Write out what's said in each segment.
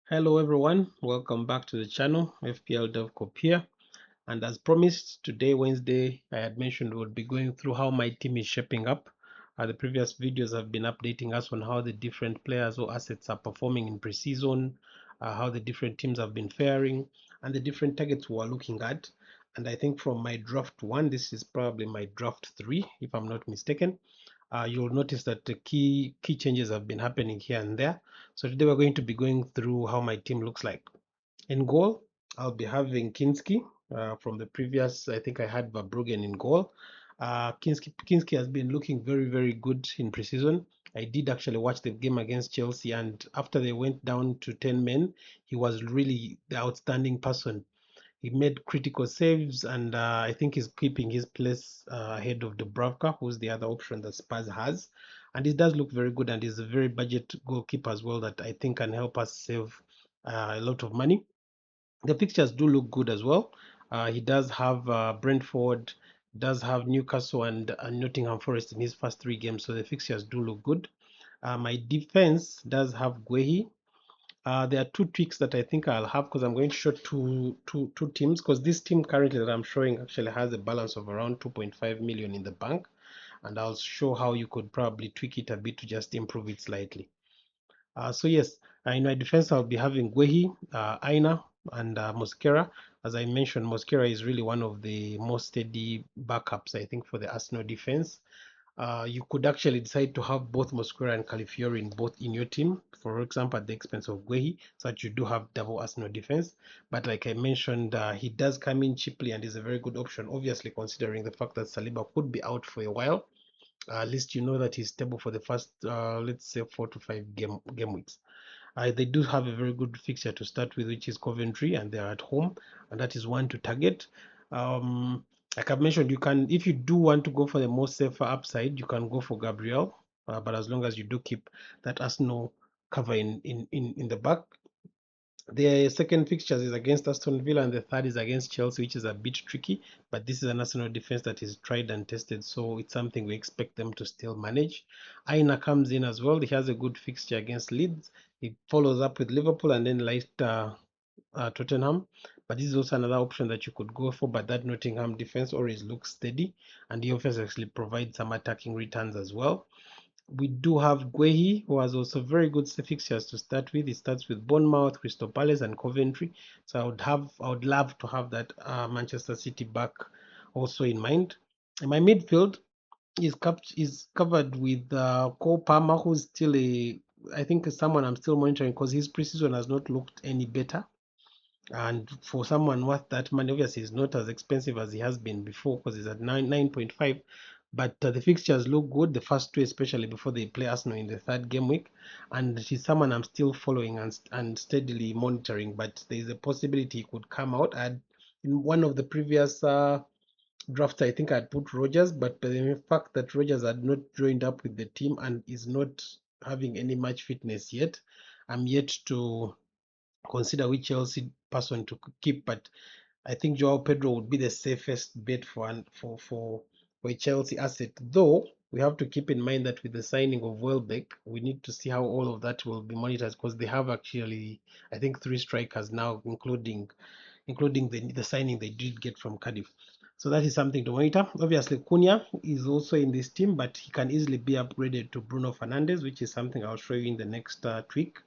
Hello everyone, welcome back to the channel. FPL Davecorp here, and as promised, today Wednesday I had mentioned we would be going through how my team is shaping up. The previous videos have been updating us on how the different players or assets are performing in preseason, how the different teams have been faring, and the different targets we are looking at. And I think from my draft 1, this is probably my draft 3 if I'm not mistaken. You'll notice that the key changes have been happening here and there. So today we're going to be going through how my team looks like. In goal, I'll be having Kinski. From the previous, I think I had Verbruggen in goal. Kinski has been looking very good in preseason. I did actually watch the game against Chelsea, and after they went down to 10 men, he was really the outstanding person. He made critical saves, and I think he's keeping his place ahead of Dubravka, who's the other option that Spurs has. And he does look very good, and he's a very budget goalkeeper as well that I think can help us save a lot of money. The fixtures do look good as well. He does have Brentford, does have Newcastle and Nottingham Forest in his first 3 games, so the fixtures do look good. My defense does have Guehi. There are 2 tweaks that I think I'll have because I'm going to show two teams, because this team currently that I'm showing actually has a balance of around 2.5 million in the bank, and I'll show how you could probably tweak it a bit to just improve it slightly. So yes, in my defense I'll be having Guehi, Aina, and Mosquera. As I mentioned, Mosquera is really one of the most steady backups I think for the Arsenal defense. You could actually decide to have both Mosquera and Calafiori in your team, for example, at the expense of Guehi, so that you do have double Arsenal defense. But like I mentioned, he does come in cheaply and is a very good option, obviously considering the fact that Saliba could be out for a while. At least you know that he's stable for the first, let's say, 4 to 5 game weeks. They do have a very good fixture to start with, which is Coventry, and they're at home, and that is one to target. Like I've mentioned, you can, if you do want to go for the most safer upside, you can go for Gabriel, but as long as you do keep that Arsenal cover in the back. The second fixtures is against Aston Villa, and the third is against Chelsea, which is a bit tricky. But this is an Arsenal defense that is tried and tested, so it's something we expect them to still manage. Aina comes in as well. He has a good fixture against Leeds. He follows up with Liverpool and then light Tottenham. But this is also another option that you could go for. But that Nottingham defense always looks steady, and the offense actually provides some attacking returns as well. We do have Guehi, who has also very good fixtures to start with. He starts with Bournemouth, Crystal Palace, and Coventry. So I would love to have that Manchester City back also in mind. In my midfield is covered with Cole Palmer, who's still I think someone I'm still monitoring because his preseason has not looked any better. And for someone worth that money, obviously he's not as expensive as he has been before because he's at 9.5. But the fixtures look good, the first 2 especially before they play Arsenal in the 3rd game week. And he's someone I'm still following and steadily monitoring. But there is a possibility he could come out. In one of the previous drafts, I think I'd put Rogers, but by the fact that Rogers had not joined up with the team and is not having any match fitness yet, I'm yet to consider which Chelsea person to keep, but I think Joao Pedro would be the safest bet for a Chelsea asset. Though we have to keep in mind that with the signing of Welbeck, we need to see how all of that will be monitored because they have actually, I think, 3 strikers now, including the signing they did get from Cardiff. So that is something to monitor. Obviously, Cunha is also in this team, but he can easily be upgraded to Bruno Fernandes, which is something I'll show you in the next tweak.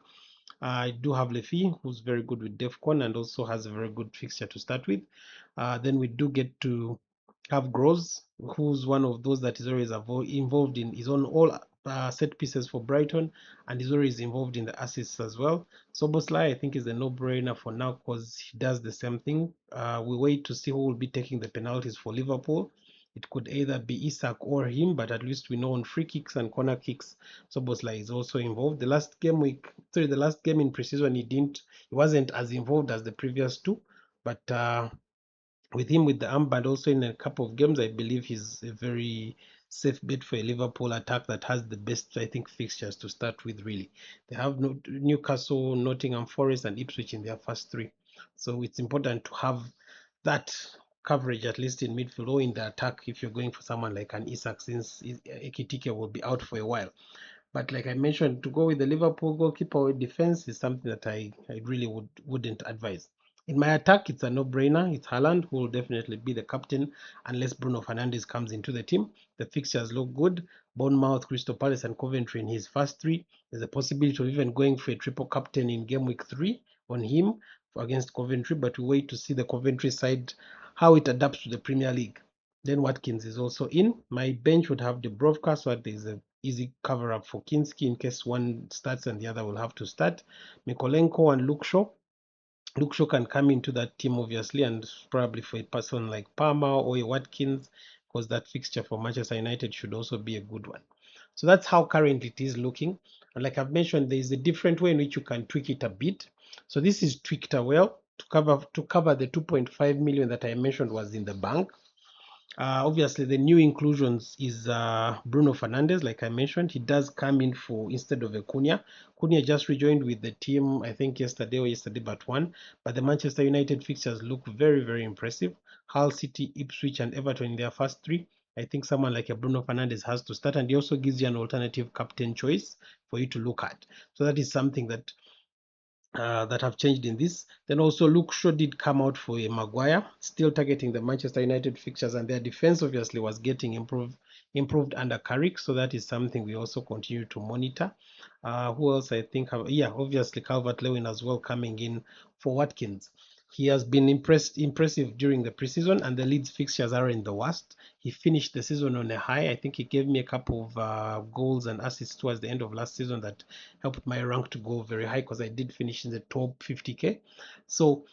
I do have Lefi, who's very good with Defcon and also has a very good fixture to start with. Then we do get to have Gross, who's one of those that is always involved in his own all set pieces for Brighton, and is always involved in the assists as well. Soboslai, I think, is a no-brainer for now because he does the same thing. We wait to see who will be taking the penalties for Liverpool. It could either be Isak or him, but at least we know on free kicks and corner kicks, Soboslai is also involved. The last game in preseason, he wasn't as involved as the previous 2, but with him with the armband also in a couple of games, I believe he's a very safe bet for a Liverpool attack that has the best, I think, fixtures to start with. Really, they have Newcastle, Nottingham Forest, and Ipswich in their first 3, so it's important to have that coverage at least in midfield or in the attack if you're going for someone like an Isak, since Ekitike will be out for a while. But like I mentioned, to go with the Liverpool goalkeeper with defense is something that I really wouldn't advise. In my attack, it's a no-brainer. It's Haaland who will definitely be the captain unless Bruno Fernandes comes into the team. The fixtures look good. Bournemouth, Crystal Palace, and Coventry in his first three. There's a possibility of even going for a triple captain in game week 3 on him against Coventry, but we wait to see the Coventry side how it adapts to the Premier League. Then Watkins is also in. My bench would have Dubrovka, so that there's a easy cover up for Kinski in case one starts and the other will have to start. Mikolenko and Luke Shaw. Luke Shaw can come into that team obviously, and probably for a person like Palmer or a Watkins, because that fixture for Manchester United should also be a good one. So that's how currently it is looking. And like I've mentioned, there is a different way in which you can tweak it a bit. So this is tweaked well to cover the 2.5 million that I mentioned was in the bank. Obviously, the new inclusions is Bruno Fernandes, like I mentioned. He does come in for instead of Acuna. Acuna just rejoined with the team, I think yesterday or yesterday but one. But the Manchester United fixtures look very, very impressive. Hull City, Ipswich, and Everton in their first three. I think someone like a Bruno Fernandes has to start, and he also gives you an alternative captain choice for you to look at. So that is something that have changed in this. Then also Luke Shaw did come out for a Maguire, still targeting the Manchester United fixtures, and their defense obviously was getting improved under Carrick. So that is something we also continue to monitor. Who else I think yeah, obviously Calvert-Lewin as well coming in for Watkins. He has been impressive during the preseason, and the Leeds fixtures are in the worst. He finished the season on a high. I think he gave me a couple of goals and assists towards the end of last season that helped my rank to go very high because I did finish in the top 50k. So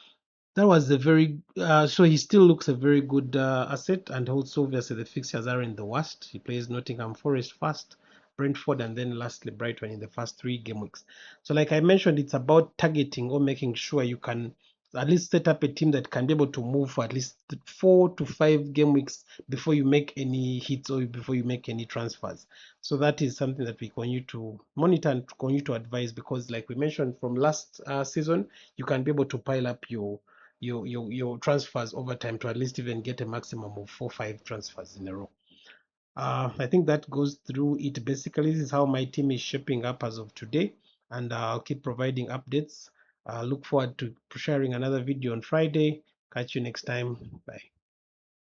that was a very so he still looks a very good asset, and also obviously the fixtures are in the worst. He plays Nottingham Forest first, Brentford, and then lastly Brighton in the first 3 game weeks. So like I mentioned, it's about targeting or making sure you can at least set up a team that can be able to move for at least 4 to 5 game weeks before you make any hits or before you make any transfers. So that is something that we continue to monitor and continue to advise, because like we mentioned from last season, you can be able to pile up your transfers over time to at least even get a maximum of 4 5 transfers in a row. I think that goes through it. Basically, this is how my team is shaping up as of today, and I'll keep providing updates. Look forward to sharing another video on Friday. Catch you next time. Bye.